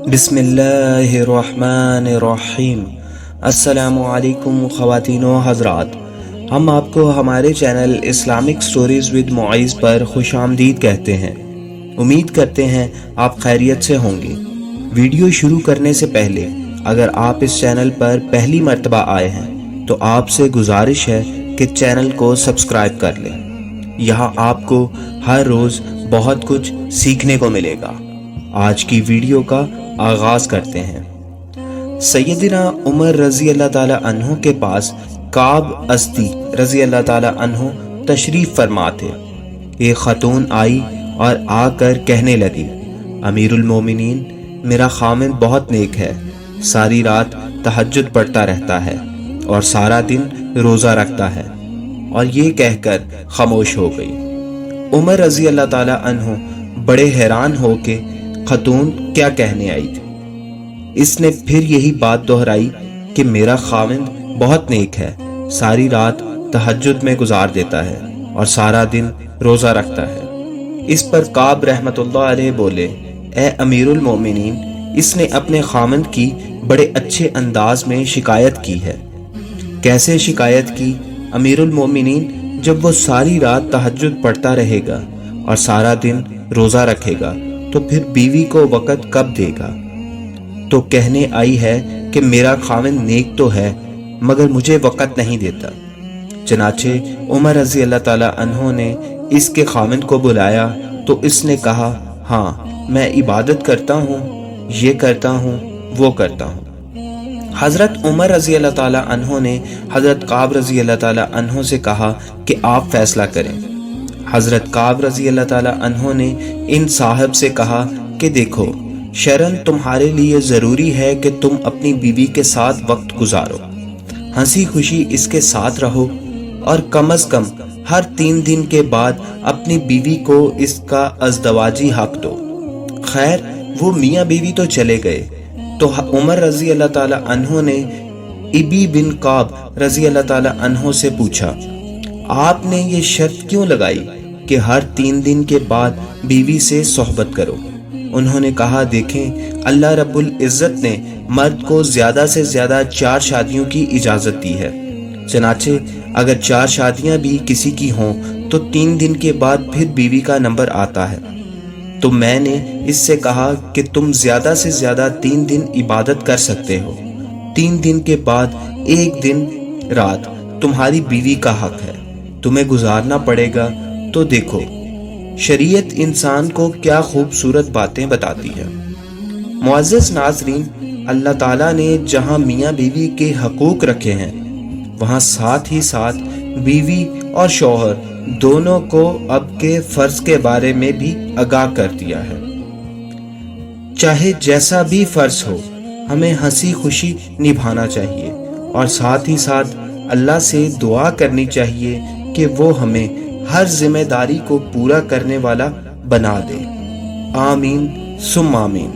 बिस्मिल्लाहिर्रहमानिर्रहीम। अस्सलामुअलैकुम ख़वातीन व हज़रात, हम आपको हमारे channel Islamic stories with Moiz पर खुशामदीद कहते हैं। उम्मीद करते हैं आप खैरियत से होंगे। वीडियो शुरू करने से पहले अगर आप इस चैनल पर पहली मर्तबा आए हैं तो आपसे गुजारिश है कि चैनल को सब्सक्राइब कर लें। यहाँ आपको हर रोज़ बहुत कुछ सीखने को मिलेगा। आज की वीडियो का आगाज़ करते हैं। सैयदना उमर रज़ी अल्लाह ताला अन्हु के पास काब अस्दी रज़ी अल्लाह ताला अन्हु तशरीफ़ फरमा थे। एक ख़तून आई और आकर कहने लगी, अमीरुल मोमिनीन, मेरा खामिन बहुत नेक है, सारी रात तहज्जुद पढ़ता रहता है और सारा दिन रोज़ा रखता है। और ये कहकर खामोश हो गई। उमर रज़ी अल्लाह ताला अन्हु बड़े हैरान हो के खतून क्या कहने आई थी। इसने फिर यही बात दोहराई कि मेरा खाविंद बहुत नेक है, सारी रात तहज्जुद में गुजार देता है और सारा दिन रोज़ा रखता है। इस पर काब रहमतुल्लाह अलैह बोले, ए अमीरुल मोमिनीन, इसने अपने खाविंद की बड़े अच्छे अंदाज में शिकायत की है। कैसे शिकायत की अमीरुल मोमिनीन? जब वो सारी रात तहज्जुद पढ़ता रहेगा और सारा दिन रोज़ा रखेगा तो फिर बीवी को वक़्त कब देगा? तो कहने आई है कि मेरा खाविंद नेक तो है मगर मुझे वक़्त नहीं देता। चनाचे उमर रज़ी अल्लाह ताला अन्हों ने इसके खाविंद को बुलाया तो इसने कहा, हाँ, मैं इबादत करता हूँ, ये करता हूँ, वो करता हूँ। हज़रत उमर रज़ी अल्लाह ताला अन्हों ने हज़रत काब रज़ी अल्लाह ताला अन्हों से कहा कि आप फैसला करें। हज़रत काब रज़ी अल्लाह ताला अन्हों ने इन साहब से कहा कि देखो, शरन तुम्हारे लिए ज़रूरी है कि तुम अपनी बीवी के साथ वक्त गुजारो, हंसी खुशी इसके साथ रहो और कम अज़ कम हर 3 दिन के बाद अपनी बीवी को इसका अज़दवाजी हक दो। खैर, वो मियाँ बीवी तो चले गए तो उमर रज़ी अल्लाह ताला अन्हों ने इबी बिन काब रज़ी अल्लाह ताला अन्हों से पूछा, आपने ये शर्त क्यों लगाई कि हर 3 दिन के बाद बीवी से सोहबत करो? उन्होंने कहा, देखें, अल्लाह रब्बुल इज़्ज़त ने मर्द को ज़्यादा से ज़्यादा 4 शादियों की इजाज़त दी है। चनाचे अगर 4 शादियां भी किसी की हों तो 3 दिन के बाद फिर बीवी का नंबर आता है। तो मैंने इससे कहा कि तुम ज़्यादा से ज़्यादा 3 दिन इबादत कर सकते हो, 3 दिन के बाद 1 दिन रात तुम्हारी बीवी का हक है, तुम्हें गुजारना पड़ेगा। तो देखो, शरीयत इंसान को क्या खूबसूरत बातें बताती है। मुअज़्ज़ज़ नाज़रीन, अल्लाह ताला ने जहां मियाँ बीवी के हकूक़ रखे हैं वहां साथ ही साथ बीवी और शौहर दोनों को अब के फ़र्ज़ के बारे में भी आगाह कर दिया है। चाहे जैसा भी फ़र्ज़ हो, हमें हंसी खुशी निभाना चाहिए और साथ ही साथ अल्लाह से दुआ करनी चाहिए कि वो हमें हर जिम्मेदारी को पूरा करने वाला बना दे। आमीन सुम्मा आमीन।